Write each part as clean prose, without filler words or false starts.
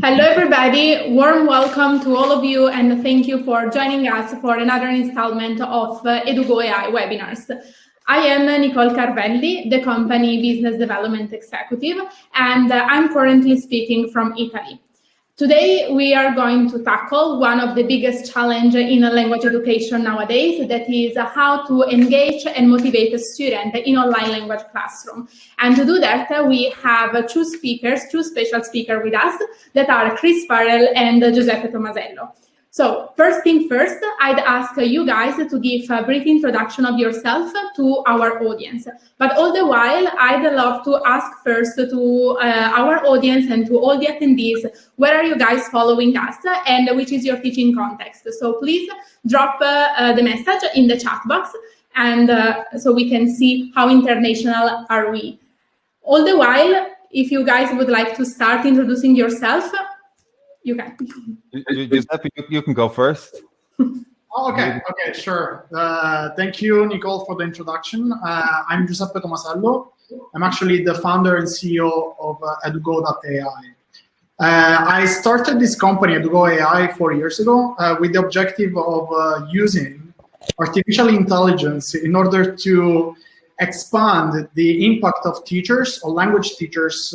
Hello, everybody. Warm welcome to all of you, and thank you for joining us for another installment of Edugo.AI webinars. I am Nicole Carvelli, the company Business Development Executive, and I'm currently speaking from Italy. Today, we are going to tackle one of the biggest challenges in language education nowadays, that is how to engage and motivate a student in online language classroom. And to do that, we have two special speakers with us, that are Chris Farrell and Giuseppe Tomasello. So first thing first, I'd ask you guys to give a brief introduction of yourself to our audience. But all the while, I'd love to ask first to our audience and to all the attendees, where are you guys following us and which is your teaching context? So please drop the message in the chat box, and so we can see how international are we. All the while, if you guys would like to start introducing yourself, you can. Giuseppe, you can go first. Okay, sure. Thank you, Nicole, for the introduction. I'm Giuseppe Tomasello. I'm actually the founder and CEO of Edugo.AI. I started this company, Edugo.AI, 4 years ago with the objective of using artificial intelligence in order to expand the impact of teachers or language teachers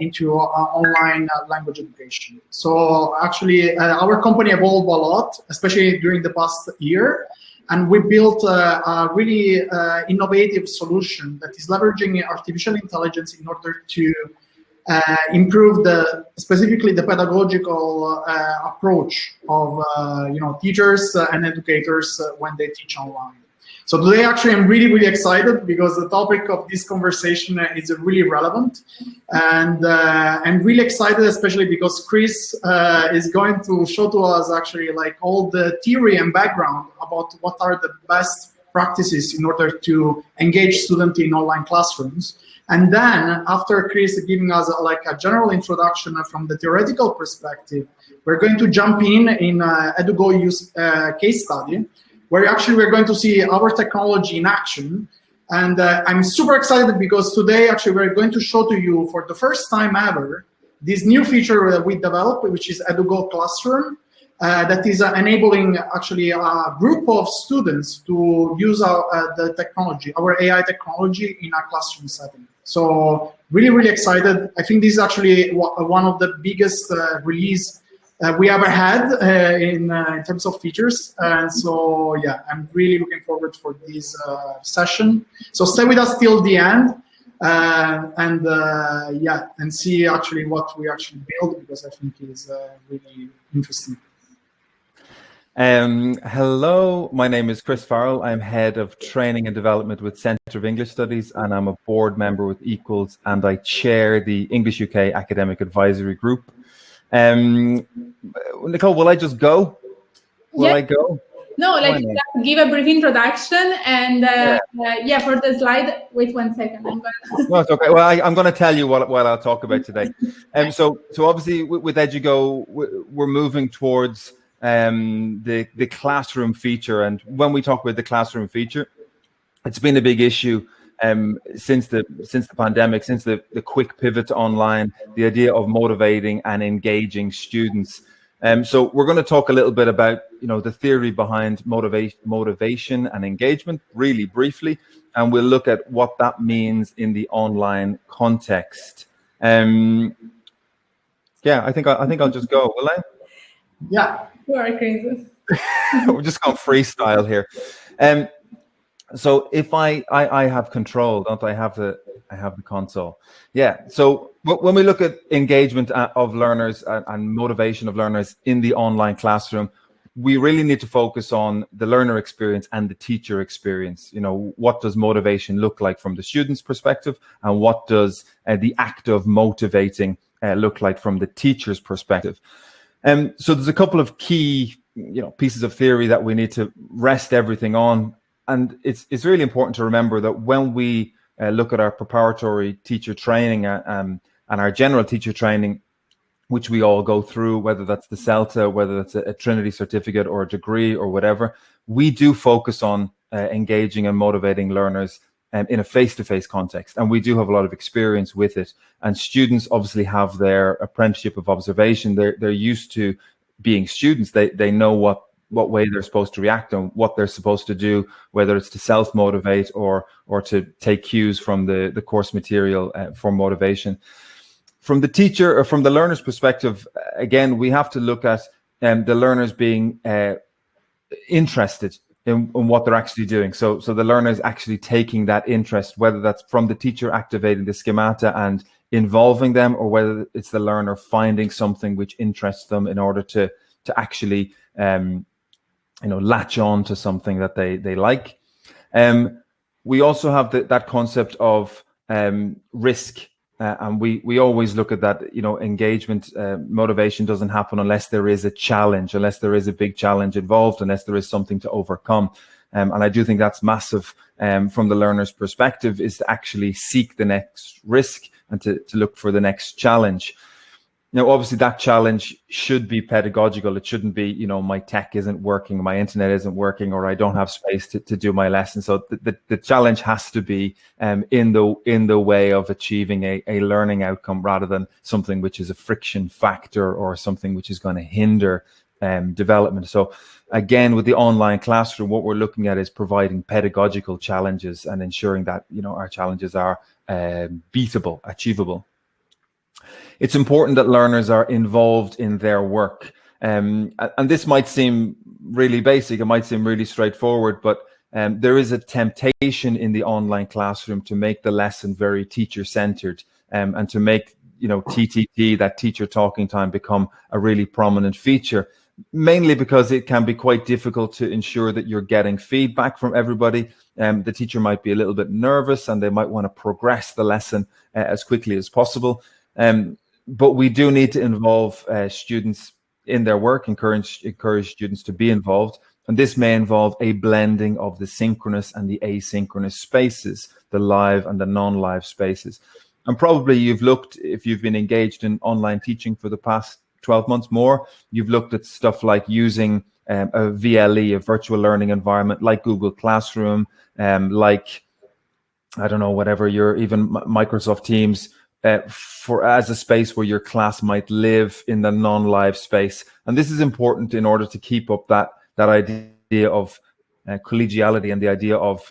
into online language education. So actually, our company evolved a lot, especially during the past year, and we built a really innovative solution that is leveraging artificial intelligence in order to improve specifically the pedagogical approach of teachers and educators when they teach online. So today, actually, I'm really excited because the topic of this conversation is really relevant, and I'm really excited, especially because Chris is going to show to us actually like all the theory and background about what are the best practices in order to engage students in online classrooms. And then after Chris giving us like a general introduction from the theoretical perspective, we're going to jump in Edugo use case study, where actually we're going to see our technology in action. And I'm super excited because today actually we're going to show to you for the first time ever this new feature that we developed, which is Edugo Classroom, that is enabling actually a group of students to use the technology, our AI technology, in a classroom setting. So really excited. I think this is actually one of the biggest release we ever had in terms of features, and so yeah, I'm really looking forward for this session. So stay with us till the end, and see actually what we actually build, because I think it is really interesting. Hello, my name is Chris Farrell. I'm head of training and development with Centre of English Studies, and I'm a board member with Eaquals, and I chair the English UK Academic Advisory Group. Nicole, will I just go? Will I go? No, just give a brief introduction, and for the slide, wait 1 second. No, it's okay. Well, I'm going to tell you what I'll talk about today. So obviously with Edugo, we're moving towards the classroom feature, and when we talk about the classroom feature, it's been a big issue since the pandemic, since the quick pivot to online, the idea of motivating and engaging students. So we're going to talk a little bit about the theory behind motivation and engagement, really briefly, and we'll look at what that means in the online context. I think I'll just go. Will I? Yeah. Sure, Chris. We're just going freestyle here. So if I have control, don't I have the console? Yeah. So when we look at engagement of learners and motivation of learners in the online classroom, we really need to focus on the learner experience and the teacher experience. What does motivation look like from the student's perspective, and what does the act of motivating look like from the teacher's perspective? So there's a couple of key pieces of theory that we need to rest everything on. And it's really important to remember that when we look at our preparatory teacher training and our general teacher training, which we all go through, whether that's the CELTA, whether that's a Trinity certificate or a degree or whatever, we do focus on engaging and motivating learners in a face-to-face context. And we do have a lot of experience with it. And students obviously have their apprenticeship of observation. They're used to being students. They know what way they're supposed to react and what they're supposed to do, whether it's to self-motivate or to take cues from the course material for motivation. From the teacher or from the learner's perspective, again, we have to look at the learners being interested in what they're actually doing. So the learner is actually taking that interest, whether that's from the teacher activating the schemata and involving them, or whether it's the learner finding something which interests them in order to actually latch on to something that they like. We also have that concept of risk. And we always look at that, engagement, motivation doesn't happen unless there is a challenge, unless there is a big challenge involved, unless there is something to overcome. And I do think that's massive from the learner's perspective, is to actually seek the next risk and to look for the next challenge. Now, obviously, that challenge should be pedagogical. It shouldn't be, my tech isn't working, my internet isn't working, or I don't have space to do my lesson. So the challenge has to be in the way of achieving a learning outcome, rather than something which is a friction factor or something which is going to hinder development. So again, with the online classroom, what we're looking at is providing pedagogical challenges and ensuring that, our challenges are beatable, achievable. It's important that learners are involved in their work. And this might seem really basic, it might seem really straightforward, but there is a temptation in the online classroom to make the lesson very teacher-centered, and to make, TTT, that teacher talking time, become a really prominent feature, mainly because it can be quite difficult to ensure that you're getting feedback from everybody. The teacher might be a little bit nervous and they might want to progress the lesson as quickly as possible. But we do need to involve students in their work, encourage students to be involved. And this may involve a blending of the synchronous and the asynchronous spaces, the live and the non-live spaces. And probably you've looked, if you've been engaged in online teaching for the past 12 months more, you've looked at stuff like using a VLE, a virtual learning environment, like Google Classroom, like, I don't know, whatever, even Microsoft Teams, as a space where your class might live in the non-live space. And this is important in order to keep up that idea of collegiality and the idea of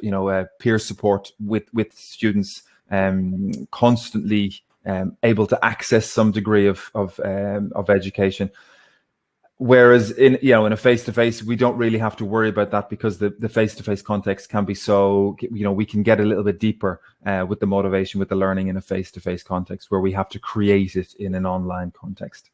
peer support with students constantly able to access some degree of education. Whereas in a face-to-face, we don't really have to worry about that, because the face-to-face context can be so, we can get a little bit deeper with the motivation, with the learning in a face-to-face context, where we have to create it in an online context.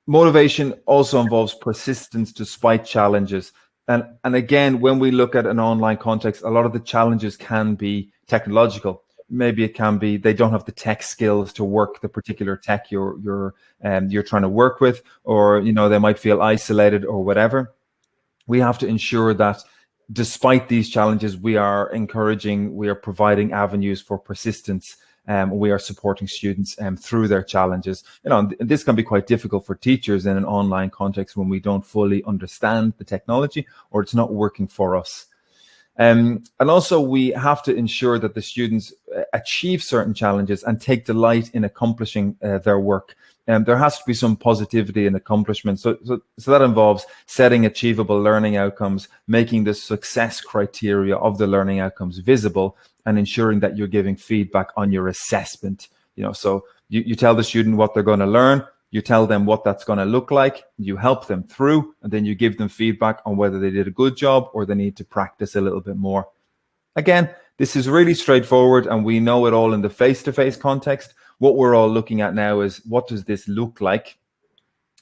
Motivation also involves persistence despite challenges. And again, when we look at an online context, a lot of the challenges can be technological. Maybe it can be they don't have the tech skills to work the particular tech you're trying to work with, or they might feel isolated or whatever. We have to ensure that despite these challenges, we are providing avenues for persistence. We are supporting students through their challenges. And this can be quite difficult for teachers in an online context when we don't fully understand the technology or it's not working for us. And also we have to ensure that the students achieve certain challenges and take delight in accomplishing their work. There has to be some positivity in accomplishment. So that involves setting achievable learning outcomes, making the success criteria of the learning outcomes visible, and ensuring that you're giving feedback on your assessment. So you tell the student what they're going to learn, you tell them what that's going to look like, you help them through, and then you give them feedback on whether they did a good job or they need to practice a little bit more. Again, this is really straightforward, and we know it all in the face-to-face context. What we're all looking at now is, what does this look like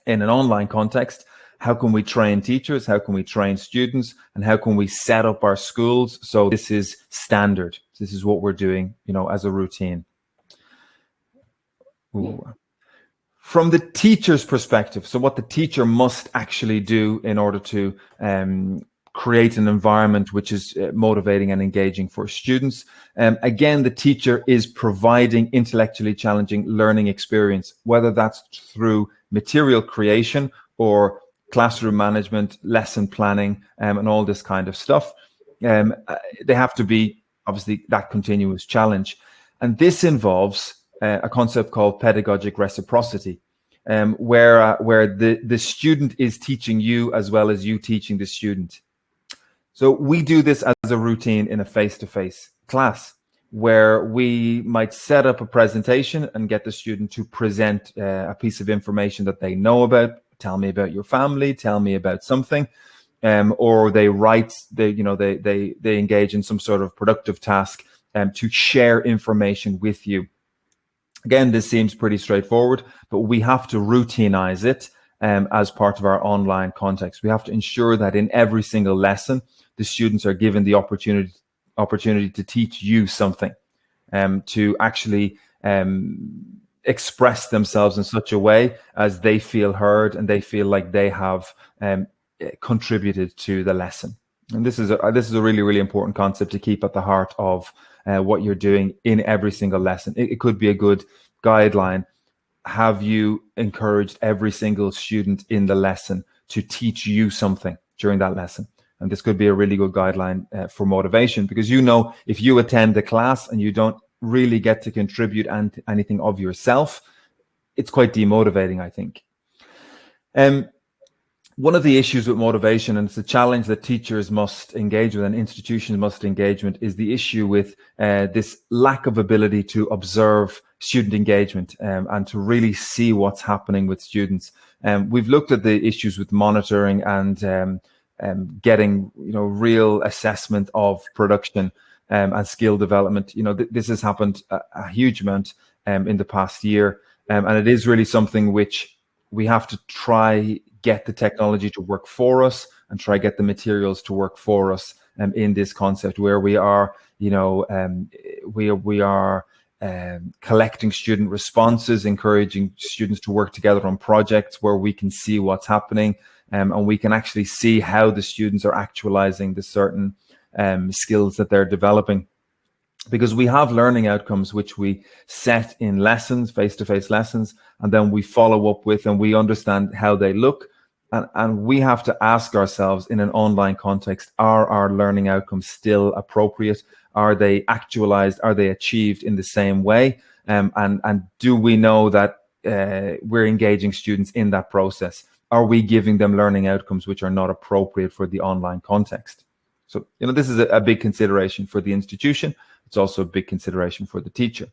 in an online context? How can we train teachers? How can we train students? And how can we set up our schools so this is standard? This is what we're doing, as a routine. Ooh. From the teacher's perspective, so what the teacher must actually do in order to create an environment which is motivating and engaging for students. Again, the teacher is providing intellectually challenging learning experience, whether that's through material creation or classroom management, lesson planning, and all this kind of stuff. They have to be obviously that continuous challenge. And this involves a concept called pedagogic reciprocity, where the student is teaching you as well as you teaching the student. So we do this as a routine in a face-to-face class, where we might set up a presentation and get the student to present a piece of information that they know about. Tell me about your family, tell me about something. Or they write, they engage in some sort of productive task to share information with you. Again, this seems pretty straightforward, but we have to routinize it as part of our online context. We have to ensure that in every single lesson, the students are given the opportunity to teach you something, to actually express themselves in such a way as they feel heard and they feel like they have contributed to the lesson. And this is a really, really important concept to keep at the heart of what you're doing in every single lesson. It could be a good guideline. Have you encouraged every single student in the lesson to teach you something during that lesson? And this could be a really good guideline for motivation, because if you attend the class and you don't really get to contribute anything of yourself, it's quite demotivating, I think. One of the issues with motivation, and it's a challenge that teachers must engage with and institutions must engage with, is the issue with this lack of ability to observe student engagement and to really see what's happening with students. We've looked at the issues with monitoring and getting real assessment of production and skill development. This has happened a huge amount in the past year, and it is really something which we have to try get the technology to work for us and try get the materials to work for us in this concept, where we are collecting student responses, encouraging students to work together on projects where we can see what's happening, and we can actually see how the students are actualizing the certain skills that they're developing. Because we have learning outcomes which we set in lessons, face-to-face lessons, and then we follow up with and we understand how they look. And we have to ask ourselves in an online context, are our learning outcomes still appropriate? Are they actualized? Are they achieved in the same way? And do we know that we're engaging students in that process? Are we giving them learning outcomes which are not appropriate for the online context? So, this is a big consideration for the institution. It's also a big consideration for the teacher.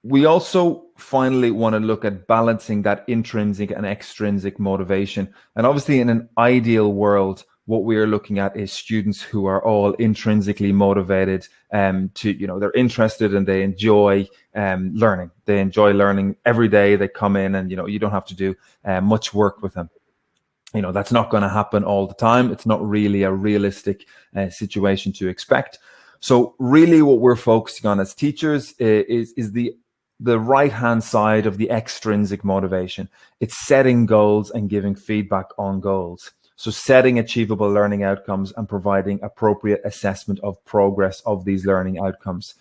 We also finally want to look at balancing that intrinsic and extrinsic motivation. And obviously in an ideal world, what we are looking at is students who are all intrinsically motivated they're interested and they enjoy learning. They enjoy learning every day. They come in and, you don't have to do much work with them. That's not going to happen all the time. It's not really a realistic situation to expect. So really what we're focusing on as teachers is the right-hand side of the extrinsic motivation. It's setting goals and giving feedback on goals. So setting achievable learning outcomes and providing appropriate assessment of progress of these learning outcomes.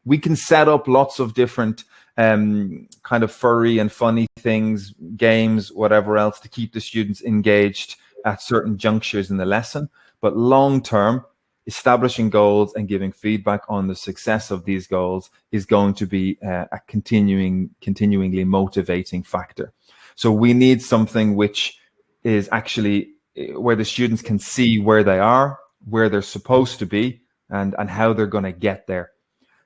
We can set up lots of different kind of furry and funny things, games, whatever else, to keep the students engaged at certain junctures in the lesson. But long-term, establishing goals and giving feedback on the success of these goals is going to be a continuingly motivating factor. So we need something which is actually where the students can see where they are, where they're supposed to be, and how they're going to get there.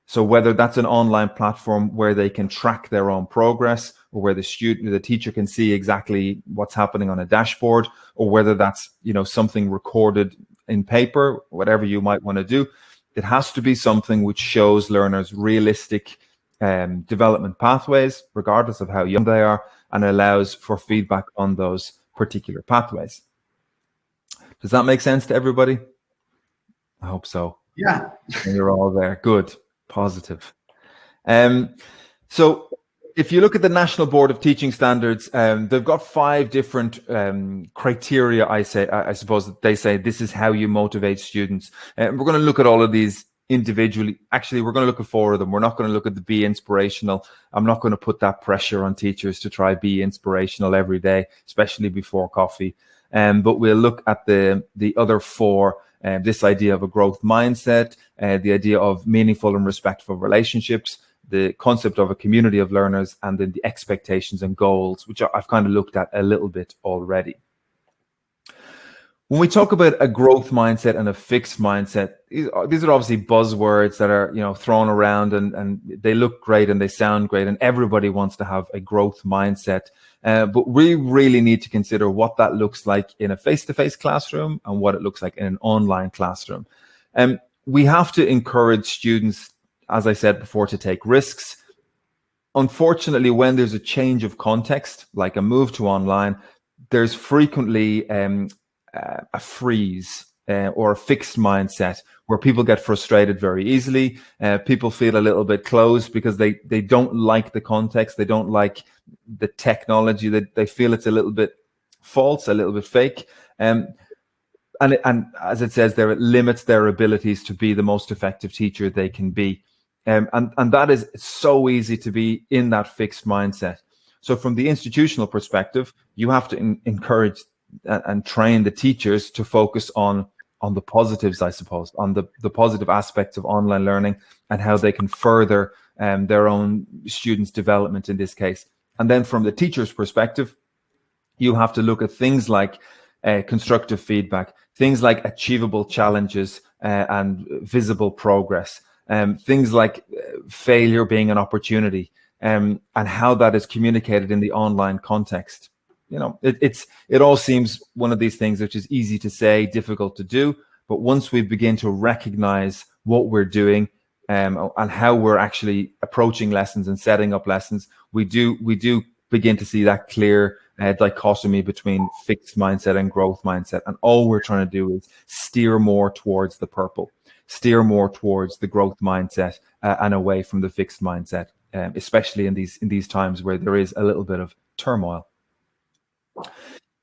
So whether that's an online platform where they can track their own progress, or where the teacher can see exactly what's happening on a dashboard, or whether that's something recorded in paper, whatever you might want to do, it has to be something which shows learners realistic development pathways, regardless of how young they are, and allows for feedback on those particular pathways. Does that make sense to everybody? I hope so. Yeah. And you're all there. Good. Positive. So if you look at the National Board of Teaching Standards, they've got 5 different criteria. I suppose that they say this is how you motivate students. We're going to look at all of these individually. Actually, we're going to look at 4 of them. We're not going to look at the be inspirational. I'm not going to put that pressure on teachers to try be inspirational every day, especially before coffee. but we'll look at the other four, this idea of a growth mindset, the idea of meaningful and respectful relationships, the concept of a community of learners, and then the expectations and goals, which I've kind of looked at a little bit already. When we talk about a growth mindset and a fixed mindset, these are obviously buzzwords that are, thrown around, and they look great and they sound great, and everybody wants to have a growth mindset. But we really need to consider what that looks like in a face-to-face classroom and what it looks like in an online classroom. We have to encourage students, as I said before, to take risks. Unfortunately, when there's a change of context, like a move to online, there's frequently a freeze or a fixed mindset where people get frustrated very easily. People feel a little bit closed because they don't like the context. They don't like the technology. They feel it's a little bit false, a little bit fake. And as it says there, it limits their abilities to be the most effective teacher they can be. And that is so easy to be in that fixed mindset. So from the institutional perspective, you have to encourage and train the teachers to focus on the positives, I suppose, on the positive aspects of online learning and how they can further their own students' development in this case. And then from the teacher's perspective, you have to look at things like constructive feedback, things like achievable challenges and visible progress, things like failure being an opportunity, and how that is communicated in the online context. It all seems one of these things which is easy to say, difficult to do. But once we begin to recognize what we're doing and how we're actually approaching lessons and setting up lessons, we do begin to see that clear dichotomy between fixed mindset and growth mindset. And all we're trying to do is steer more towards the purple, steer more towards the growth mindset and away from the fixed mindset, especially in these times where there is a little bit of turmoil.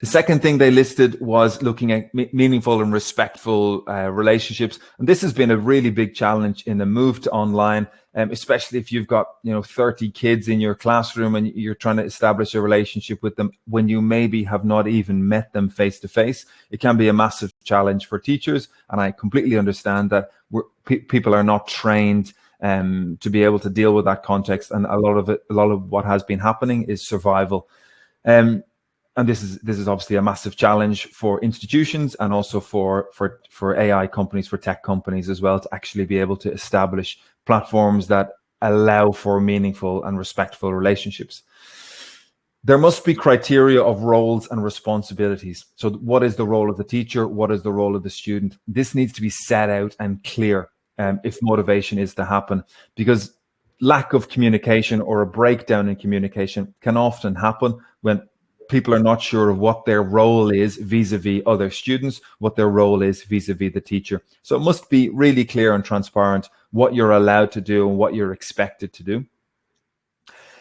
The second thing they listed was looking at meaningful and respectful relationships. And this has been a really big challenge in the move to online, especially if you've got 30 kids in your classroom and you're trying to establish a relationship with them when you maybe have not even met them face to face. It can be a massive challenge for teachers, and I completely understand that people are not trained to be able to deal with that context, and a lot of what has been happening is survival. And this is obviously a massive challenge for institutions and also for AI companies, for tech companies as well, to actually be able to establish platforms that allow for meaningful and respectful relationships. There must be criteria of roles and responsibilities. So what is the role of the teacher? What is the role of the student? This needs to be set out and clear if motivation is to happen, because lack of communication or a breakdown in communication can often happen when people are not sure of what their role is vis-a-vis other students, what their role is vis-a-vis the teacher. So it must be really clear and transparent what you're allowed to do and what you're expected to do.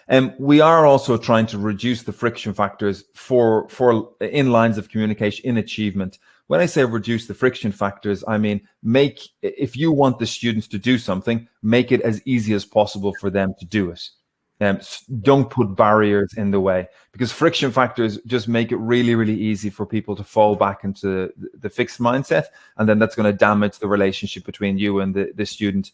And we are also trying to reduce the friction factors for in lines of communication in achievement. When I say reduce the friction factors, I mean if you want the students to do something, make it as easy as possible for them to do it. Don't put barriers in the way, because friction factors just make it really, really easy for people to fall back into the fixed mindset, and then that's going to damage the relationship between you and the student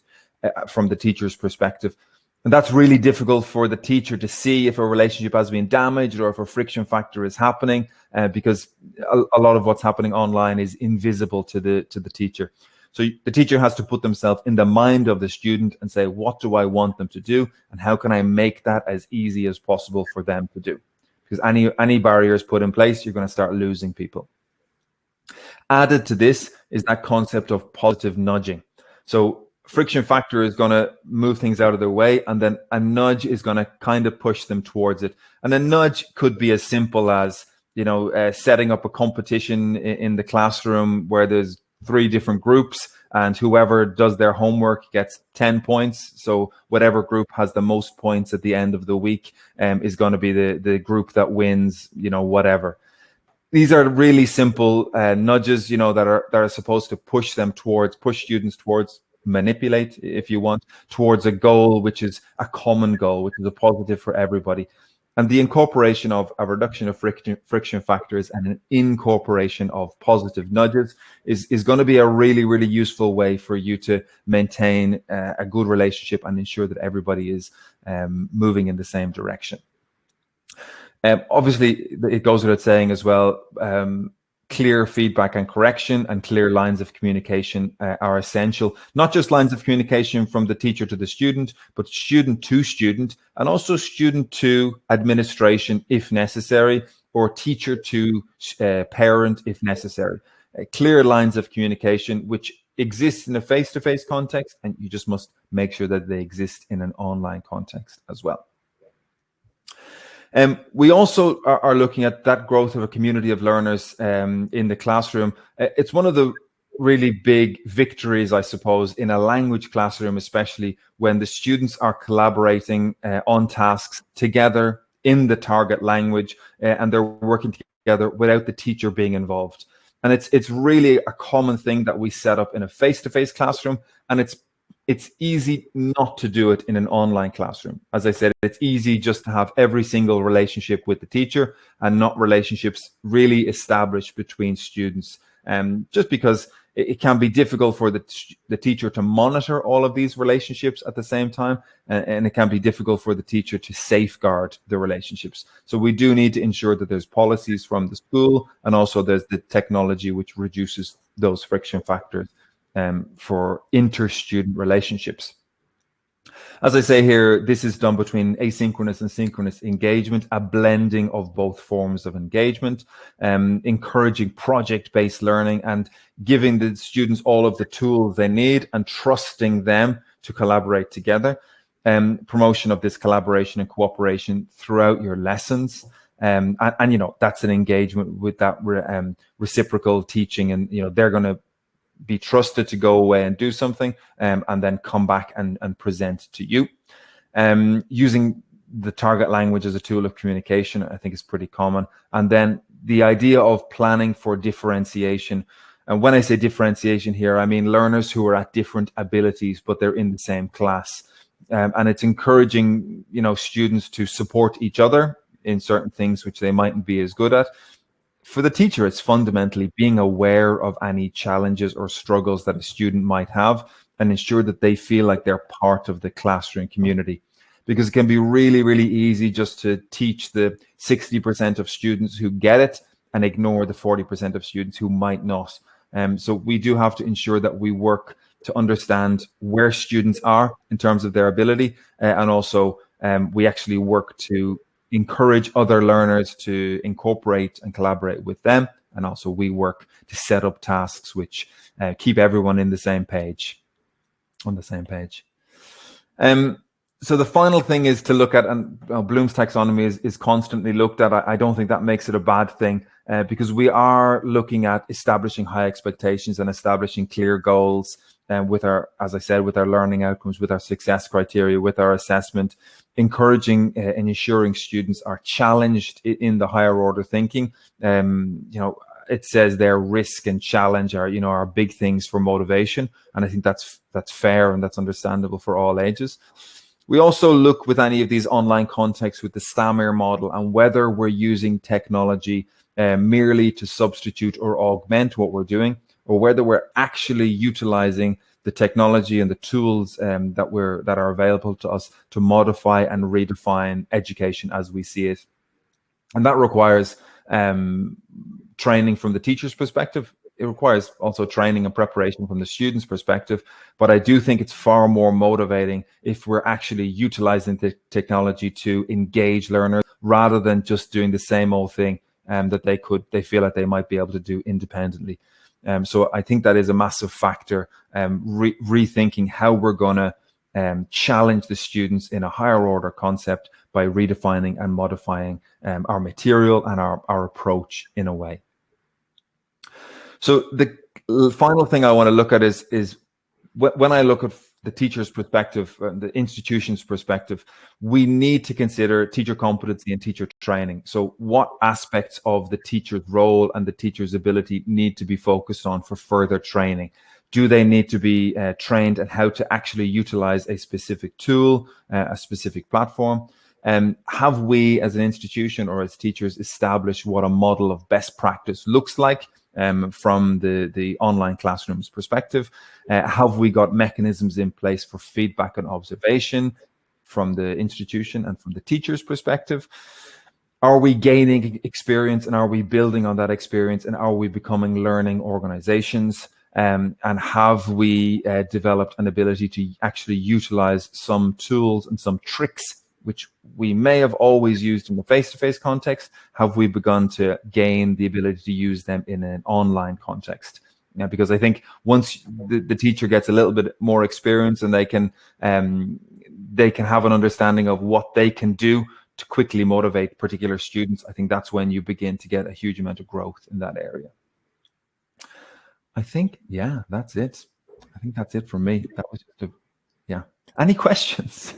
from the teacher's perspective. And that's really difficult for the teacher to see if a relationship has been damaged or if a friction factor is happening, because a lot of what's happening online is invisible to the teacher. So the teacher has to put themselves in the mind of the student and say, what do I want them to do? And how can I make that as easy as possible for them to do? Because any barriers put in place, you're going to start losing people. Added to this is that concept of positive nudging. So friction factor is going to move things out of their way, and then a nudge is going to kind of push them towards it. And a nudge could be as simple as, setting up a competition in the classroom where there's 3 different groups, and whoever does their homework gets 10 points. So whatever group has the most points at the end of the week is going to be the group that wins, whatever. These are really simple nudges, that are supposed to push students towards, manipulate, if you want, towards a goal, which is a common goal, which is a positive for everybody. And the incorporation of a reduction of friction factors and an incorporation of positive nudges is going to be a really, really useful way for you to maintain a good relationship and ensure that everybody is moving in the same direction. Obviously, it goes without saying as well, clear feedback and correction and clear lines of communication are essential. Not just lines of communication from the teacher to the student, but student to student, and also student to administration if necessary, or teacher to parent if necessary. Clear lines of communication which exist in a face-to-face context, and you just must make sure that they exist in an online context as well. We also are looking at that growth of a community of learners in the classroom. It's one of the really big victories, I suppose, in a language classroom, especially when the students are collaborating on tasks together in the target language, and they're working together without the teacher being involved. And it's really a common thing that we set up in a face-to-face classroom, and it's easy not to do it in an online classroom. As I said, it's easy just to have every single relationship with the teacher and not relationships really established between students. Just because it can be difficult for the teacher to monitor all of these relationships at the same time, and it can be difficult for the teacher to safeguard the relationships. So we do need to ensure that there's policies from the school, and also there's the technology which reduces those friction factors for inter-student relationships. As I say here, this is done between asynchronous and synchronous engagement, a blending of both forms of engagement, encouraging project-based learning and giving the students all of the tools they need and trusting them to collaborate together. Promotion of this collaboration and cooperation throughout your lessons. And you know, that's an engagement with that reciprocal teaching, and you know, they're going to be trusted to go away and do something, and then come back and present to you. Using the target language as a tool of communication, I think, is pretty common. And then the idea of planning for differentiation. And when I say differentiation here, I mean learners who are at different abilities, but they're in the same class. And it's encouraging, you know, students to support each other in certain things which they mightn't be as good at. For the teacher, it's fundamentally being aware of any challenges or struggles that a student might have and ensure that they feel like they're part of the classroom community. Because it can be really, really easy just to teach the 60% of students who get it and ignore the 40% of students who might not. So we do have to ensure that we work to understand where students are in terms of their ability, and also we actually work to encourage other learners to incorporate and collaborate with them. And also we work to set up tasks which keep everyone in the same page, on the same page. So the final thing is to look at, and Bloom's taxonomy is constantly looked at. I don't think that makes it a bad thing, because we are looking at establishing high expectations and establishing clear goals, with our, as I said, with our learning outcomes, with our success criteria, with our assessment, encouraging and ensuring students are challenged in the higher order thinking. You know, it says there risk and challenge are, you know, are big things for motivation, and I think that's fair and that's understandable for all ages. We also look with any of these online contexts with the STAMR model and whether we're using technology merely to substitute or augment what we're doing, or whether we're actually utilizing the technology and the tools that are available to us to modify and redefine education as we see it. And that requires training from the teacher's perspective. It requires also training and preparation from the student's perspective. But I do think it's far more motivating if we're actually utilizing the technology to engage learners rather than just doing the same old thing that they feel like they might be able to do independently. So I think that is a massive factor, rethinking how we're going to challenge the students in a higher order concept by redefining and modifying our material and our approach in a way. So the final thing I want to look at is when I look at the teacher's perspective, the institution's perspective, we need to consider teacher competency and teacher training. So what aspects of the teacher's role and the teacher's ability need to be focused on for further training? Do they need to be trained on how to actually utilize a specific tool, a specific platform? Have we as an institution or as teachers established what a model of best practice looks like from the online classroom's perspective? Have we got mechanisms in place for feedback and observation from the institution and from the teacher's perspective? Are we gaining experience, and are we building on that experience, and are we becoming learning organizations? And have we developed an ability to actually utilize some tools and some tricks which we may have always used in the face-to-face context? Have we begun to gain the ability to use them in an online context? Now, because I think once the teacher gets a little bit more experience and they can have an understanding of what they can do to quickly motivate particular students, I think that's when you begin to get a huge amount of growth in that area. I think, yeah, that's it. I think that's it from me. That was just yeah. Any questions?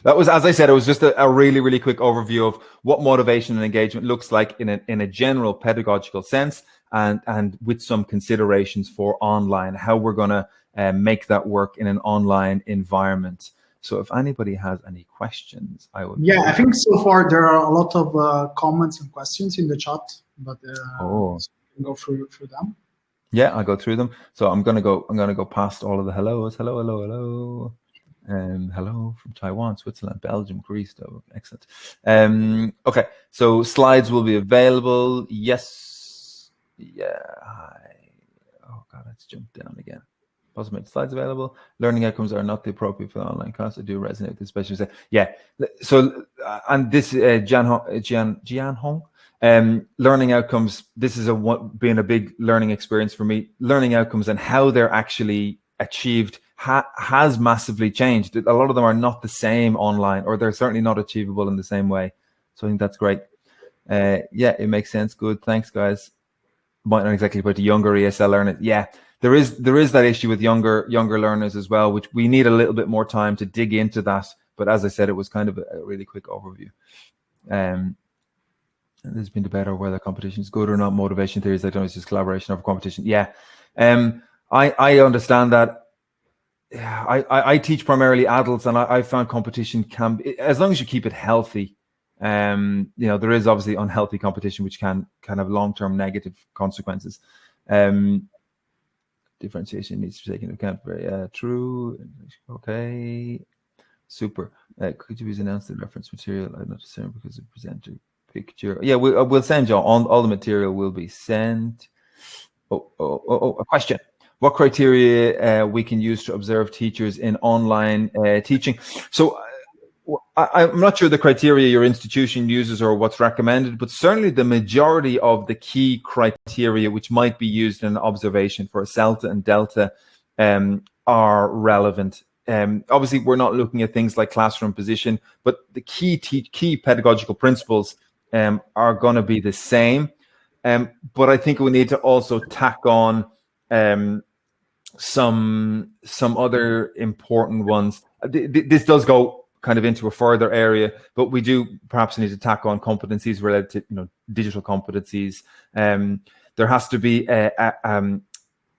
That was, as I said, it was just a really, really quick overview of what motivation and engagement looks like in a general pedagogical sense, and with some considerations for online, how we're going to make that work in an online environment. So if anybody has any questions, I would. Yeah, I think so far there are a lot of comments and questions in the chat, but so we can go through them. Yeah, I'll go through them. So I'm gonna go past all of the hellos. Hello. Hello from Taiwan, Switzerland, Belgium, Greece. Oh, excellent. Okay, so slides will be available. Yes. Yeah. Hi. Oh God, let's jump down again. Also make slides available. Learning outcomes are not the appropriate for online class. I do resonate with this, especially. Yeah. So and this Jian Hong. Learning outcomes. This is been a big learning experience for me. Learning outcomes and how they're actually achieved has massively changed. A lot of them are not the same online, or they're certainly not achievable in the same way. So I think that's great. Yeah, it makes sense. Good. Thanks, guys. Might not exactly about the younger ESL learners. Yeah, there is that issue with younger learners as well, which we need a little bit more time to dig into that. But as I said, it was kind of a really quick overview. There's been debate over whether competition is good or not. Motivation theories, I don't know, it's just collaboration over competition. Yeah, I understand that. Yeah, I teach primarily adults, and I found competition can be, as long as you keep it healthy. You know, there is obviously unhealthy competition which can have long-term negative consequences. Differentiation needs to be taken into account. Very true. Okay, super. Could you please announce the reference material? I'm not saying because the presenter picture. Yeah, we'll send you all the material will be sent. Oh, a question. What criteria we can use to observe teachers in online teaching? So I'm not sure the criteria your institution uses or what's recommended, but certainly the majority of the key criteria which might be used in an observation for a CELTA and DELTA are relevant. Obviously, we're not looking at things like classroom position, but the key pedagogical principles are going to be the same. But I think we need to also tack on some other important ones. This does go kind of into a further area, but we do perhaps need to tack on competencies related to, you know, digital competencies. There has to be an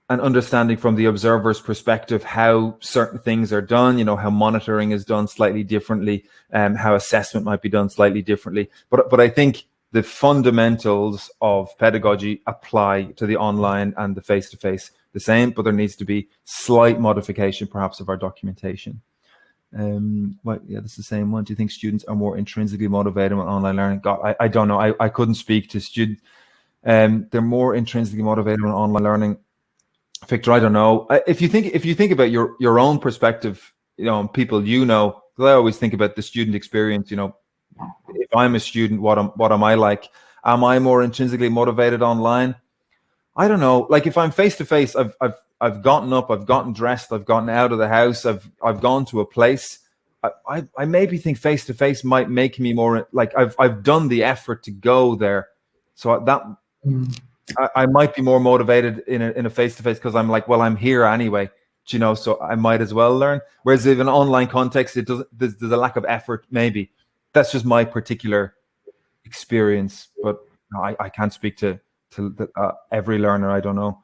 understanding from the observer's perspective how certain things are done, you know, how monitoring is done slightly differently, how assessment might be done slightly differently. But I think the fundamentals of pedagogy apply to the online and the face-to-face the same, but there needs to be slight modification perhaps of our documentation. Yeah, that's the same one. Do you think students are more intrinsically motivated when online learning? God, I don't know. I couldn't speak to students. They're more intrinsically motivated when online learning. Victor, I don't know. If you think about your own perspective, you know, people you know, because I always think about the student experience. You know, if I'm a student, what am I like? Am I more intrinsically motivated online? I don't know. Like if I'm face to face, I've gotten up, I've gotten dressed, I've gotten out of the house, I've gone to a place. I maybe think face to face might make me more like I've done the effort to go there, so that I might be more motivated in a face to face because I'm like, well, I'm here anyway, you know, so I might as well learn. Whereas if in an online context, there's a lack of effort. Maybe that's just my particular experience, but I can't speak to every learner. I don't know.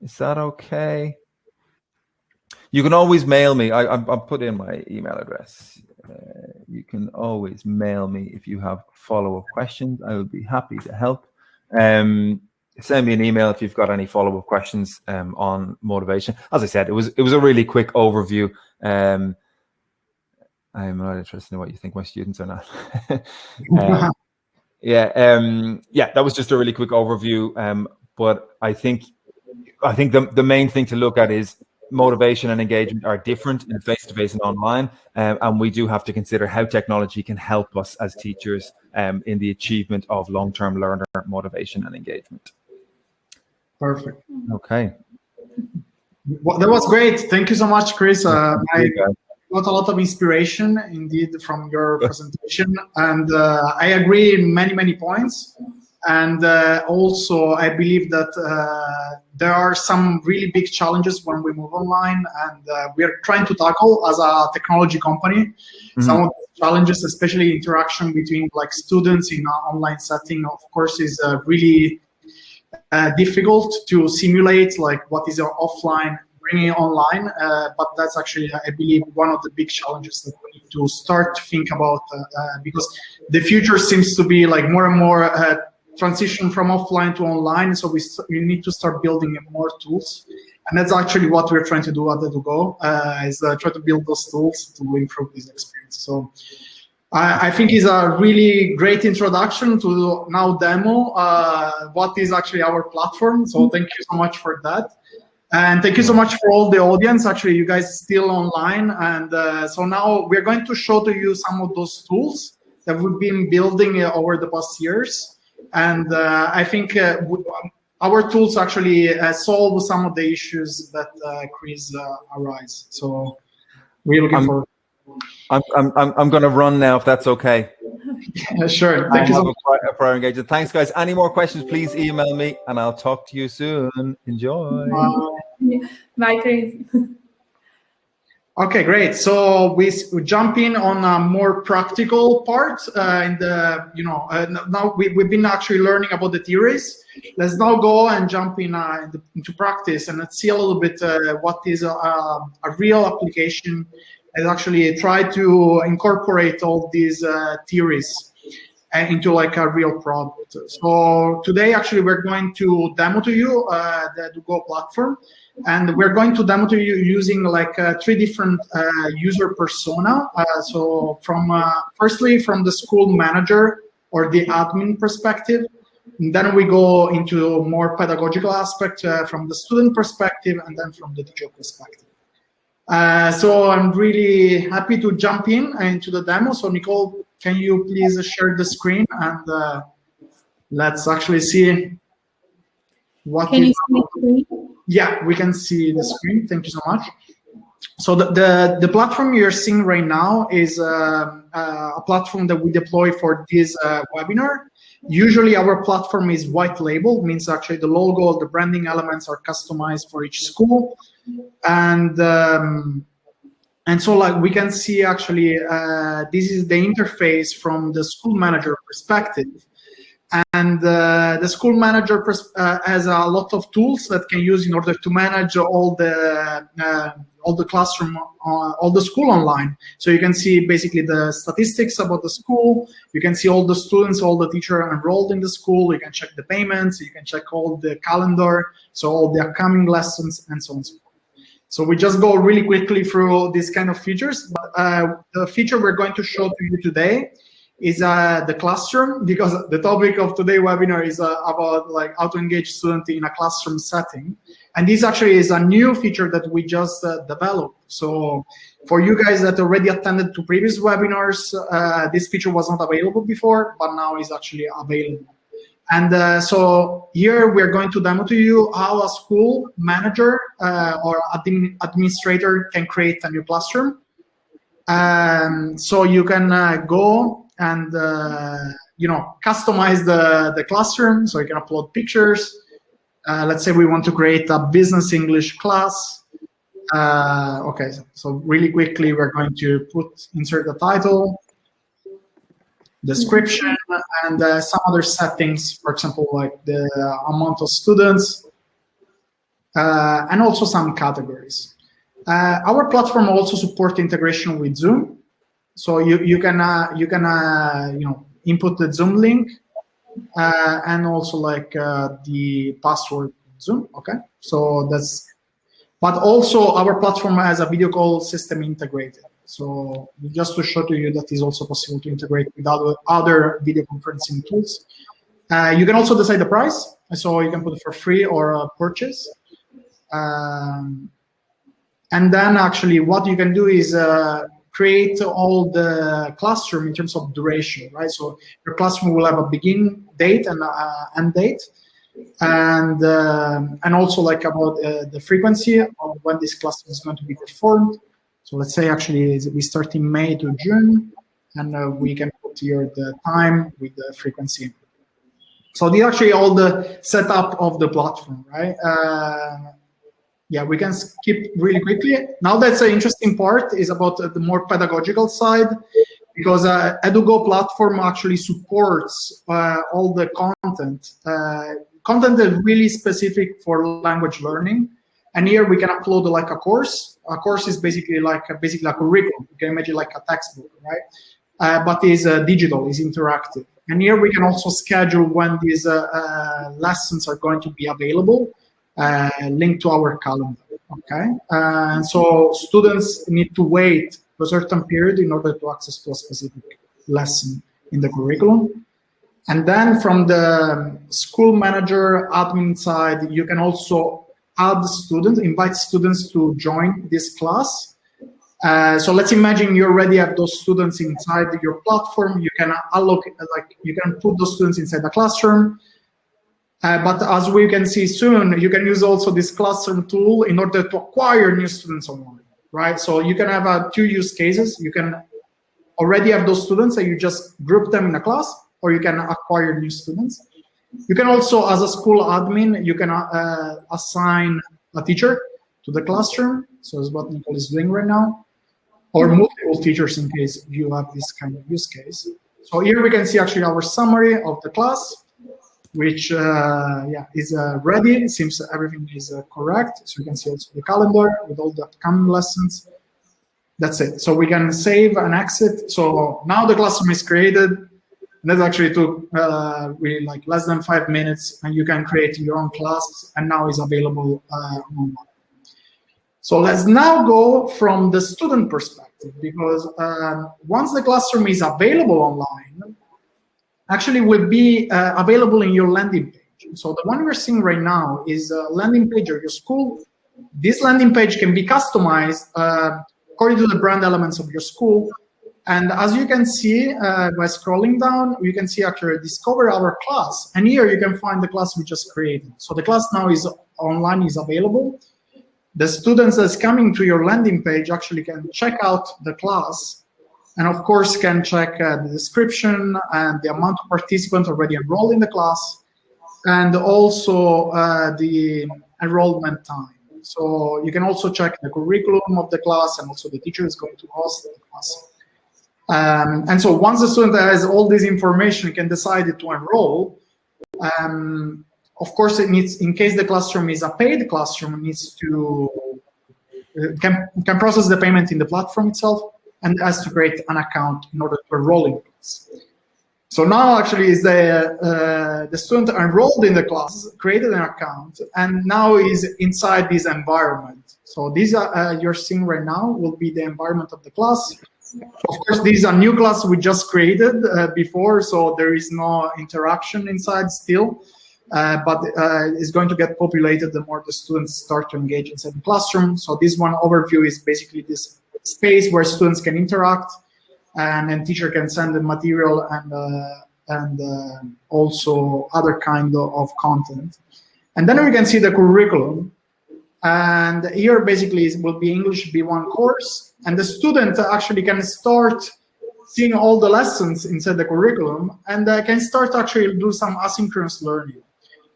Is that okay? You can always mail me. I'll put in my email address. You can always mail me if you have follow-up questions. I would be happy to help. Send me an email if you've got any follow-up questions on motivation. As I said, it was a really quick overview. I'm not interested in what you think my students are not. That was just a really quick overview. But I think the main thing to look at is motivation and engagement are different in face-to-face and online, and we do have to consider how technology can help us as teachers in the achievement of long-term learner motivation and engagement. Perfect. Okay. Well, that was great. Thank you so much, Chris. I got a lot of inspiration indeed from your presentation, and I agree in many points. And also, I believe that there are some really big challenges when we move online, and we are trying to tackle as a technology company. Some of the challenges, especially interaction between like students in an online setting, of course, is really difficult to simulate, like what is your offline bringing online, but that's actually, I believe, one of the big challenges that we need to start to think about, because the future seems to be like more and more transition from offline to online, so we need to start building more tools, and that's actually what we're trying to do at Edugo, is try to build those tools to improve this experience. So I think it's a really great introduction to now demo what is actually our platform. So thank you so much for that. And thank you so much for all the audience. Actually, you guys still online. And so now we're going to show to you some of those tools that we've been building over the past years. And I think our tools actually solve some of the issues that Chris arise. So we're looking forward. I'm going to run now, if that's okay. Yeah, sure. Thank you so much. A prior engagement. Thanks, guys. Any more questions, please email me, and I'll talk to you soon. Enjoy. Bye, Chris. Okay, great. So we jump in on a more practical part. Now we've been actually learning about the theories. Let's now go and jump in into practice, and let's see a little bit what is a real application, and actually try to incorporate all these theories into like a real product. So today, actually, we're going to demo to you the Edugo platform. And we're going to demo to you using like 3 different user persona. So firstly, from the school manager or the admin perspective. And then we go into more pedagogical aspect from the student perspective, and then from the teacher perspective. So I'm really happy to jump into the demo. So Nicole, can you please share the screen, and let's actually see what can you see the screen? Yeah, we can see the screen. Thank you so much. So the platform you're seeing right now is a platform that we deploy for this webinar. Usually our platform is white label, means actually the logo, the branding elements are customized for each school. And so like we can see actually this is the interface from the school manager perspective. And the school manager has a lot of tools that can use in order to manage all the classroom, all the school online. So you can see basically the statistics about the school. You can see all the students, all the teachers enrolled in the school. You can check the payments. You can check all the calendar, so all the upcoming lessons, and so on and so forth. So we just go really quickly through these kind of features. But the feature we're going to show to you today is the classroom, because the topic of today's webinar is about like how to engage students in a classroom setting. And this actually is a new feature that we just developed. So for you guys that already attended to previous webinars, this feature was not available before, but now is actually available. And so here we're going to demo to you how a school manager or administrator can create a new classroom. So you can go and customize the classroom, so you can upload pictures. Let's say we want to create a business English class. Okay, so really quickly we're going to insert the title, description, and some other settings, for example, like the amount of students, and also some categories. Our platform also supports integration with Zoom, so you can input the Zoom link and also like the password Zoom. Okay, so that's. But also our platform has a video call system integrated. So just to show to you that is also possible to integrate with other video conferencing tools. You can also decide the price, so you can put it for free or purchase. And then actually what you can do is create all the classroom in terms of duration, right? So your classroom will have a begin date and end date, and also like about the frequency of when this classroom is going to be performed. So let's say actually we start in May to June, and we can put here the time with the frequency. So these are actually all the setup of the platform, right? Yeah, we can skip really quickly. Now that's an interesting part is about the more pedagogical side, because Edugo platform actually supports all the content. Content that is really specific for language learning. And here we can upload like a course. A course is basically like a curriculum. You can imagine like a textbook, right? But is digital, is interactive. And here we can also schedule when these lessons are going to be available, linked to our calendar. Okay, and so students need to wait for a certain period in order to access to a specific lesson in the curriculum. And then from the school manager admin side, you can also add students, invite students to join this class. So let's imagine you already have those students inside your platform. You can allocate, like you can put those students inside the classroom. But as we can see soon, you can use also this classroom tool in order to acquire new students online, right? So you can have two use cases. You can already have those students and you just group them in a class, or you can acquire new students. You can also, as a school admin, you can assign a teacher to the classroom. So that's what Nicole is doing right now, or multiple teachers in case you have this kind of use case. So here we can see actually our summary of the class, which is ready. It seems everything is correct. So you can see also the calendar with all the upcoming lessons. That's it. So we can save and exit. So now the classroom is created. And that actually took really like less than 5 minutes, and you can create your own class, and now is available online. So let's now go from the student perspective, because once the classroom is available online, actually will be available in your landing page. So the one we're seeing right now is a landing page of your school. This landing page can be customized according to the brand elements of your school. And as you can see, by scrolling down, you can see actually discover our class. And here you can find the class we just created. So the class now is online, is available. The students that's coming to your landing page actually can check out the class, and of course can check the description and the amount of participants already enrolled in the class, and also the enrollment time. So you can also check the curriculum of the class, and also the teacher is going to host the class. And so once the student has all this information, can decide to enroll. Of course, it needs, in case the classroom is a paid classroom, it needs to can process the payment in the platform itself, and has to create an account in order to enroll in the class. So now actually is the student enrolled in the class, created an account, and now is inside this environment. So these you're seeing right now will be the environment of the class. Of course, these are new class we just created before, so there is no interaction inside still. But it's going to get populated the more the students start to engage inside the classroom. So this one overview is basically this space where students can interact, and then teacher can send the material and also other kind of content. And then we can see the curriculum. And here basically it will be English B1 course. And the student actually can start seeing all the lessons inside the curriculum, and can start actually do some asynchronous learning.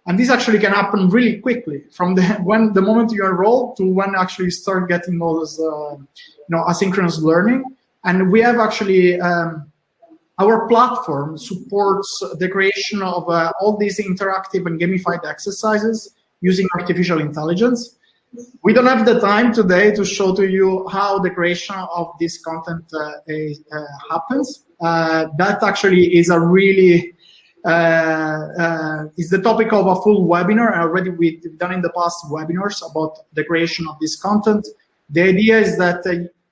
And this actually can happen really quickly from the moment you enroll to when actually you start getting all this asynchronous learning. And we have actually our platform supports the creation of all these interactive and gamified exercises using artificial intelligence. We don't have the time today to show to you how the creation of this content happens. That actually is a really is the topic of a full webinar. Already we've done in the past webinars about the creation of this content. The idea is that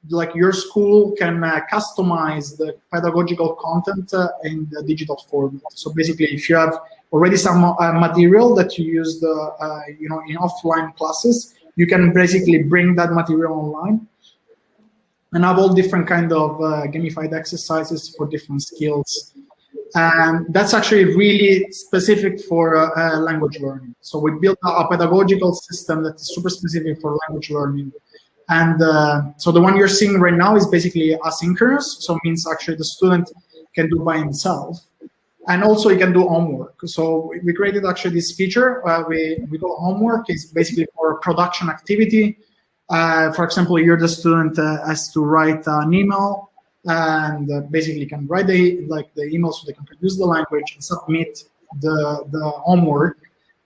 like your school can customize the pedagogical content in the digital format. So basically, if you have already some material that you used, you know, in offline classes, you can basically bring that material online and have all different kind of gamified exercises for different skills. And that's actually really specific for language learning. So we built a pedagogical system that is super specific for language learning. And so the one you're seeing right now is basically asynchronous. So it means actually the student can do by himself. And also he can do homework. So we created actually this feature. We call homework. It's basically for a production activity. For example, you're the student has to write an email and basically can write the email so they can produce the language and submit the homework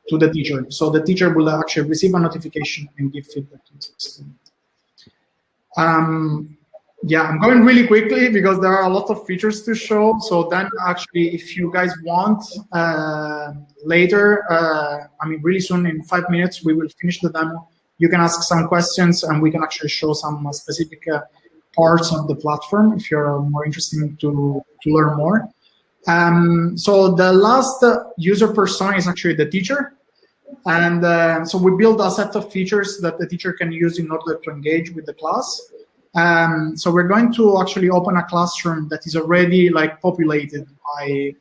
to the teacher. So the teacher will actually receive a notification and give feedback to the student. Yeah, I'm going really quickly because there are a lot of features to show. So then actually, if you guys want, later, I mean, really soon, in 5 minutes, we will finish the demo. You can ask some questions and we can actually show some specific parts of the platform if you're more interested to learn more. So the last user persona is actually the teacher. And so we build a set of features that the teacher can use in order to engage with the class. So we're going to actually open a classroom that is already like populated by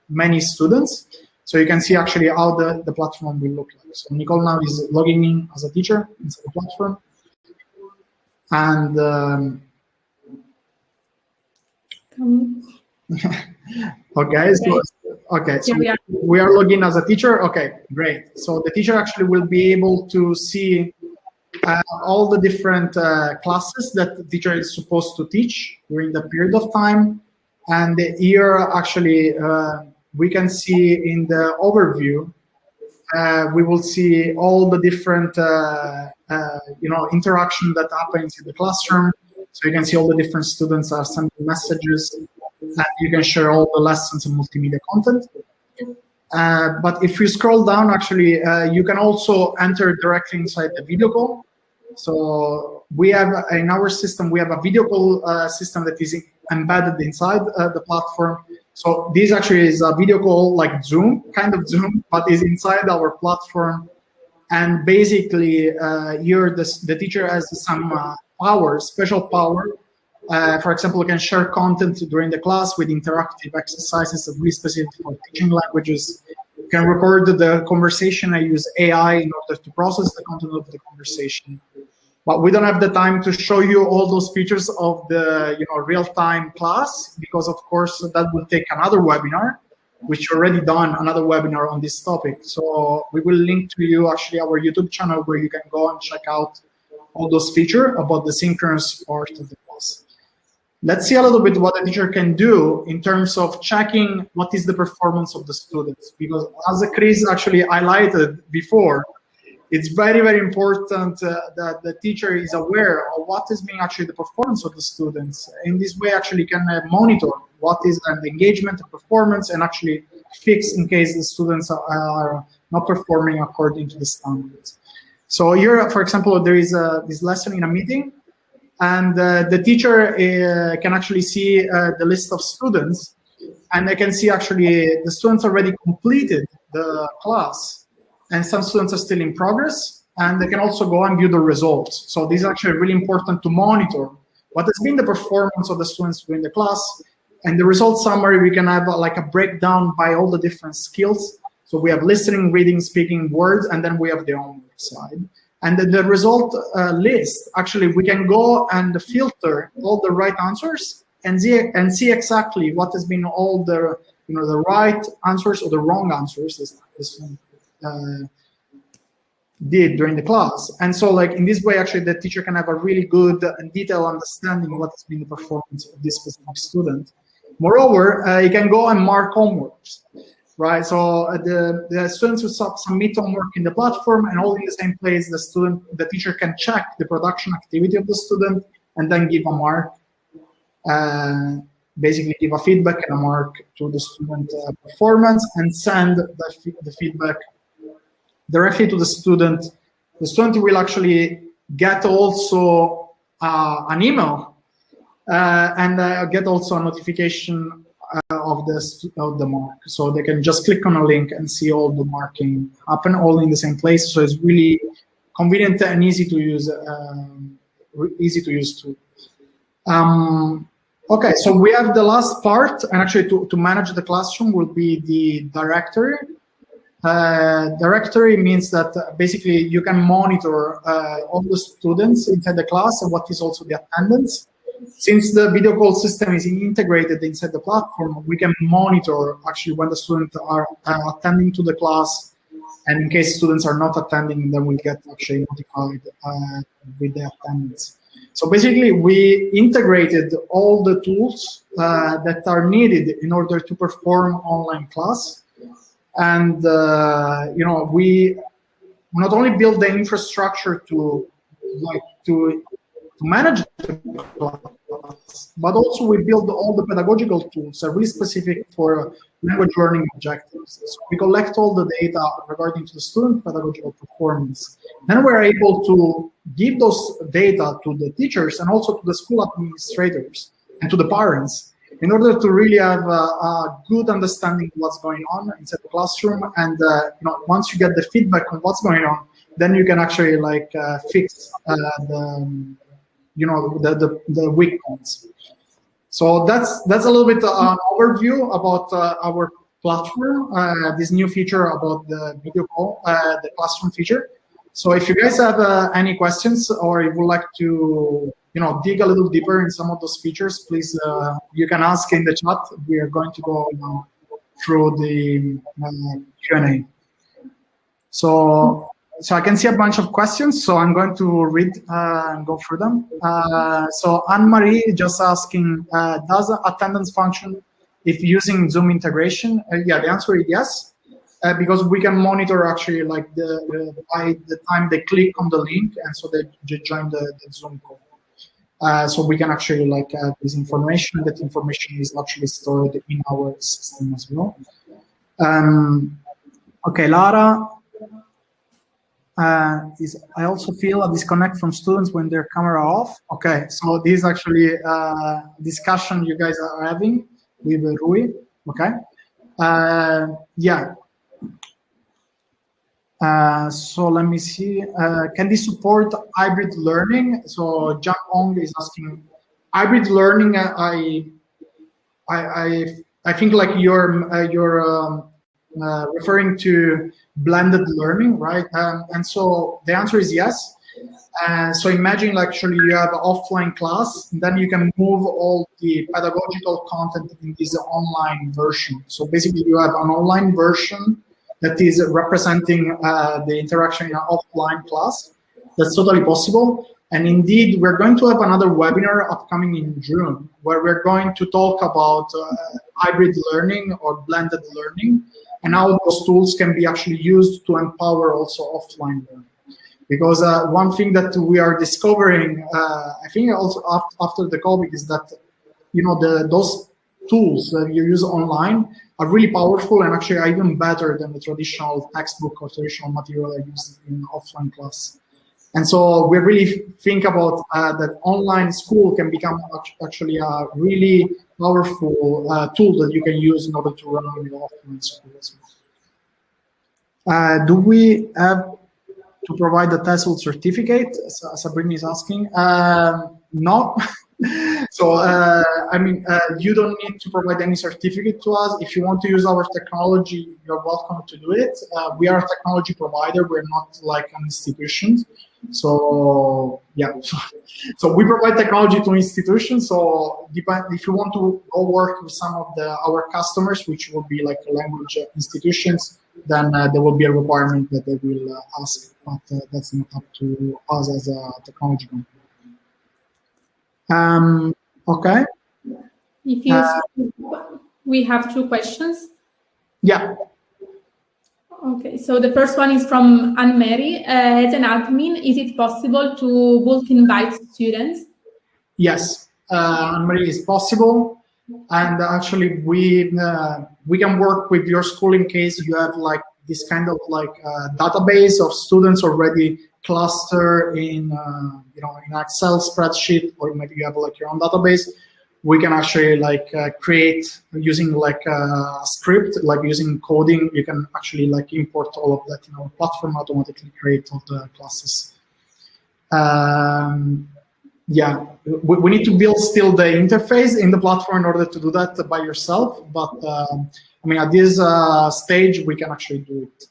many students. So you can see actually how the platform will look like. So Nicole now is logging in as a teacher inside the platform. And okay, so we are logging as a teacher. Okay, great. So the teacher actually will be able to see all the different classes that the teacher is supposed to teach during the period of time. And here actually we can see in the overview, we will see all the different interaction that happens in the classroom. So you can see all the different students are sending messages, and you can share all the lessons and multimedia content. But if you scroll down, actually, you can also enter directly inside the video call. So we have, in our system, we have a video call system that is embedded inside the platform. So this actually is a video call like Zoom, kind of Zoom, but is inside our platform. And basically, here the teacher has some power, special power. For example, you can share content during the class with interactive exercises that really specific for teaching languages. You can record the conversation. I use AI in order to process the content of the conversation. But we don't have the time to show you all those features of the real-time class, because of course that will take another webinar, which already done another webinar on this topic. So we will link to you actually our YouTube channel where you can go and check out all those features about the synchronous part of the class. Let's see a little bit what the teacher can do in terms of checking what is the performance of the students, because as Chris actually highlighted before, it's very, very important that the teacher is aware of what is being actually the performance of the students. In this way, actually can monitor what is the engagement and performance and actually fix in case the students are not performing according to the standards. So here, for example, there is this lesson in a meeting, and the teacher can actually see the list of students, and they can see actually the students already completed the class, and some students are still in progress, and they can also go and view the results. So this is actually really important to monitor what has been the performance of the students during the class. And the result summary, we can have like a breakdown by all the different skills. So we have listening, reading, speaking, words, and then we have the homework side. And the result list, actually, we can go and filter all the right answers and see exactly what has been all the the right answers or the wrong answers did during the class. And so like in this way, actually, the teacher can have a really good and detailed understanding of what has been the performance of this specific student. Moreover, you can go and mark homeworks. right? So the students will submit homework in the platform, and all in the same place. The teacher can check the production activity of the student and then give a mark, basically give a feedback and a mark to the student performance, and send the feedback directly to the student. The student will actually get also an email and get also a notification of the mark, so they can just click on a link and see all the marking happen all in the same place. So it's really convenient and easy to use too. Okay, so we have the last part, and actually to manage the classroom will be the directory. Directory means that basically you can monitor all the students inside the class and what is also the attendance. Since the video call system is integrated inside the platform, we can monitor actually when the students are attending to the class, and in case students are not attending, then we get actually notified with the attendance. So basically, we integrated all the tools that are needed in order to perform online class, and we not only build the infrastructure to manage the class, but also we build all the pedagogical tools that are really specific for language learning objectives. So we collect all the data regarding to the student pedagogical performance. Then we're able to give those data to the teachers and also to the school administrators and to the parents in order to really have a good understanding of what's going on inside the classroom. And once you get the feedback on what's going on, then you can actually fix the weak points. So that's a little bit an overview about our platform, this new feature about the video call, the classroom feature. So if you guys have any questions, or you would like to dig a little deeper in some of those features, please you can ask in the chat. We are going to go through the Q&A. So I can see a bunch of questions, so I'm going to read and go through them. So Anne-Marie just asking, does attendance function if using Zoom integration? Yeah, the answer is yes, because we can monitor actually by the time they click on the link, and so they join the Zoom call. So we can actually have this information. That information is actually stored in our system as well. Okay, Lara. I also feel a disconnect from students when their camera off. Okay, so this is actually a discussion you guys are having with Rui. Okay, yeah. So let me see. Can this support hybrid learning? So John Ong is asking, hybrid learning. I think you're referring to blended learning, right? And so the answer is yes. So imagine actually you have an offline class, and then you can move all the pedagogical content in this online version. So basically you have an online version that is representing the interaction in an offline class. That's totally possible. And indeed, we're going to have another webinar upcoming in June, where we're going to talk about hybrid learning or blended learning, and how those tools can be actually used to empower also offline learning. Because one thing that we are discovering, I think also after the COVID, is that those tools that you use online are really powerful and actually are even better than the traditional textbook or traditional material I used in offline class. And so we really think about that online school can become actually a really powerful tool that you can use in order to run your offline school as well. Do we have to provide the TESOL certificate? Sabrina is asking. No. So, I mean, you don't need to provide any certificate to us. If you want to use our technology, you're welcome to do it. We are a technology provider. We're not like an institution. So, yeah. So we provide technology to institutions. So if you want to go work with some of our customers, which will be like language institutions, then there will be a requirement that they will ask. But that's not up to us as a technology company. Okay. If you we have two questions. Yeah. Okay, so the first one is from Anne-Marie. As an admin, is it possible to bulk invite students? Yes, Anne-Marie, is possible. And actually, we can work with your school in case you have like this kind of like database of students already clustered in in Excel spreadsheet, or maybe you have like your own database. We can actually like create using like a script, like using coding. You can actually like import all of that in our platform, automatically create all the classes. Yeah, we need to build still the interface in the platform in order to do that by yourself. But I mean, at this stage, we can actually do it.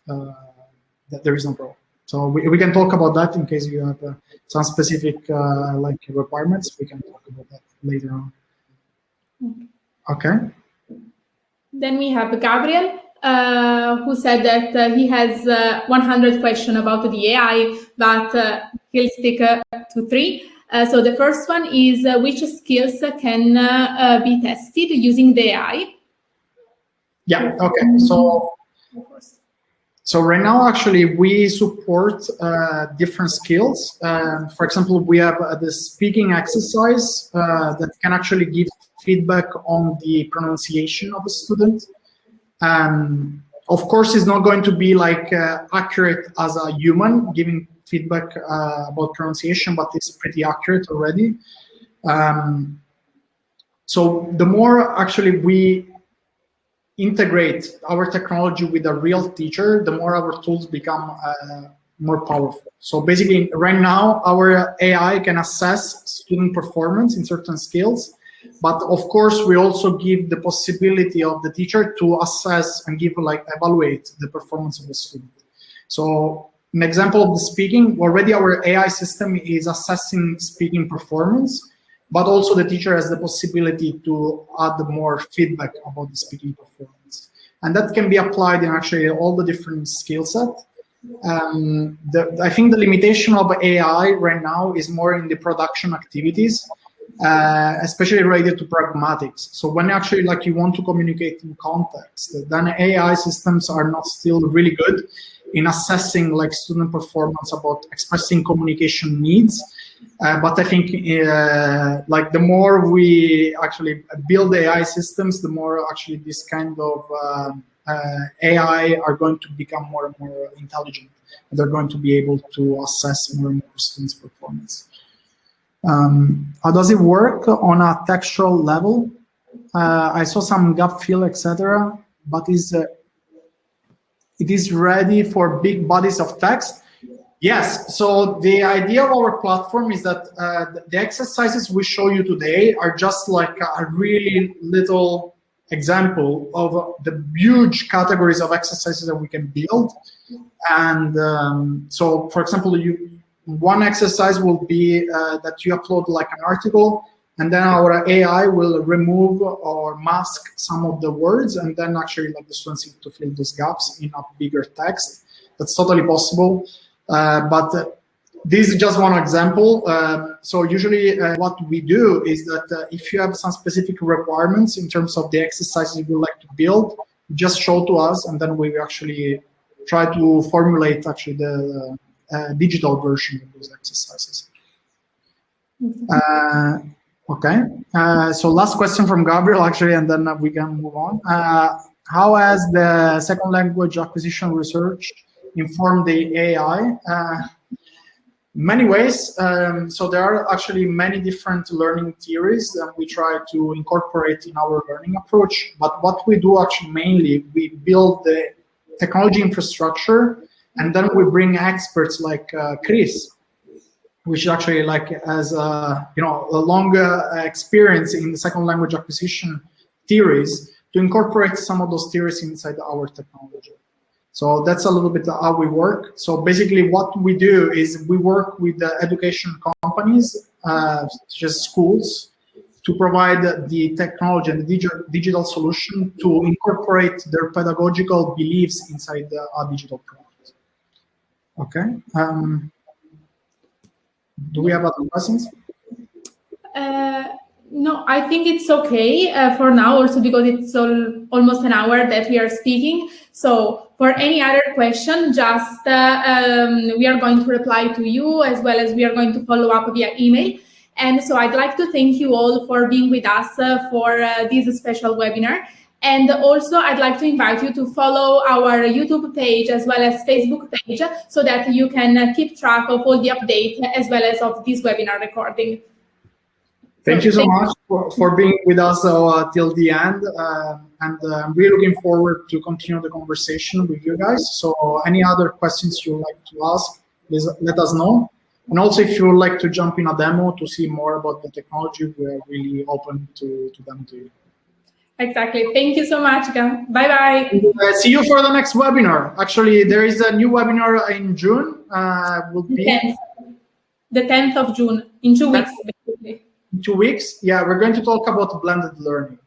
There is no problem. So we can talk about that in case you have some specific like requirements. We can talk about that later on. Okay. Then we have Gabriel, who said that he has 100 questions about the AI, but he'll stick to 3. So the first one is which skills can be tested using the AI? Yeah, okay. So right now, actually, we support different skills. For example, we have the speaking exercise that can actually give feedback on the pronunciation of a student. Of course, it's not going to be like accurate as a human giving feedback about pronunciation, but it's pretty accurate already. So the more actually we integrate our technology with a real teacher, the more our tools become more powerful. So basically, right now, our AI can assess student performance in certain skills, but of course, we also give the possibility of the teacher to assess and evaluate the performance of the student. So an example of the speaking, already our AI system is assessing speaking performance, but also the teacher has the possibility to add more feedback about the speaking performance. And that can be applied in actually all the different skill sets. I think the limitation of AI right now is more in the production activities, especially related to pragmatics. So when actually you want to communicate in context, then AI systems are not still really good in assessing student performance about expressing communication needs. But I think the more we actually build AI systems, the more actually this kind of AI are going to become more and more intelligent. They're going to be able to assess more and more students' performance. How does it work on a textual level? I saw some gap fill, etc., but it is ready for big bodies of text. Yes, so the idea of our platform is that the exercises we show you today are just like a really little example of the huge categories of exercises that we can build. And so, for example, one exercise will be that you upload an article, and then our AI will remove or mask some of the words, and then actually the students need to fill those gaps in a bigger text. That's totally possible. But this is just one example. So usually what we do is that if you have some specific requirements in terms of the exercises you would like to build, just show to us, and then we actually try to formulate actually the digital version of those exercises. Okay. So last question from Gabriel, actually, and then we can move on. How has the second language acquisition research inform the AI? Many ways. So there are actually many different learning theories that we try to incorporate in our learning approach. But what we do actually mainly, we build the technology infrastructure, and then we bring experts like Chris, which actually has a long experience in the second language acquisition theories, to incorporate some of those theories inside our technology. So that's a little bit how we work. So basically what we do is we work with the education companies, such as schools, to provide the technology and the digital solution to incorporate their pedagogical beliefs inside our digital product. Okay. Do we have other questions? No, I think it's okay for now, also because it's almost an hour that we are speaking. So For any other question, just we are going to reply to you, as well as we are going to follow up via email. And so I'd like to thank you all for being with us for this special webinar. And also, I'd like to invite you to follow our YouTube page as well as Facebook page, so that you can keep track of all the updates as well as of this webinar recording. Thank you so much for being with us till the end. And I'm really looking forward to continue the conversation with you guys. So any other questions you'd like to ask, please let us know. And also, if you would like to jump in a demo to see more about the technology, we're really open to them to you. Exactly. Thank you so much, Gam. Bye-bye. See you for the next webinar. Actually, there is a new webinar in June. Will be the 10th of June, in 2 weeks, basically. In 2 weeks? Yeah, we're going to talk about blended learning.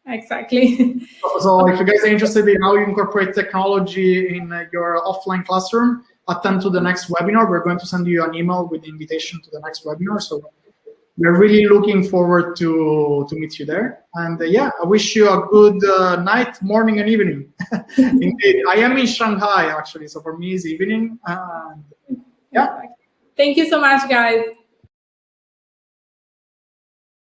Exactly. So if you guys are interested in how you incorporate technology in your offline classroom, attend to the next webinar. We're going to send you an email with the invitation to the next webinar. So we're really looking forward to meet you there. And yeah, I wish you a good night, morning, and evening. Indeed, I am in Shanghai actually, so for me it's evening. Yeah. Thank you so much, guys.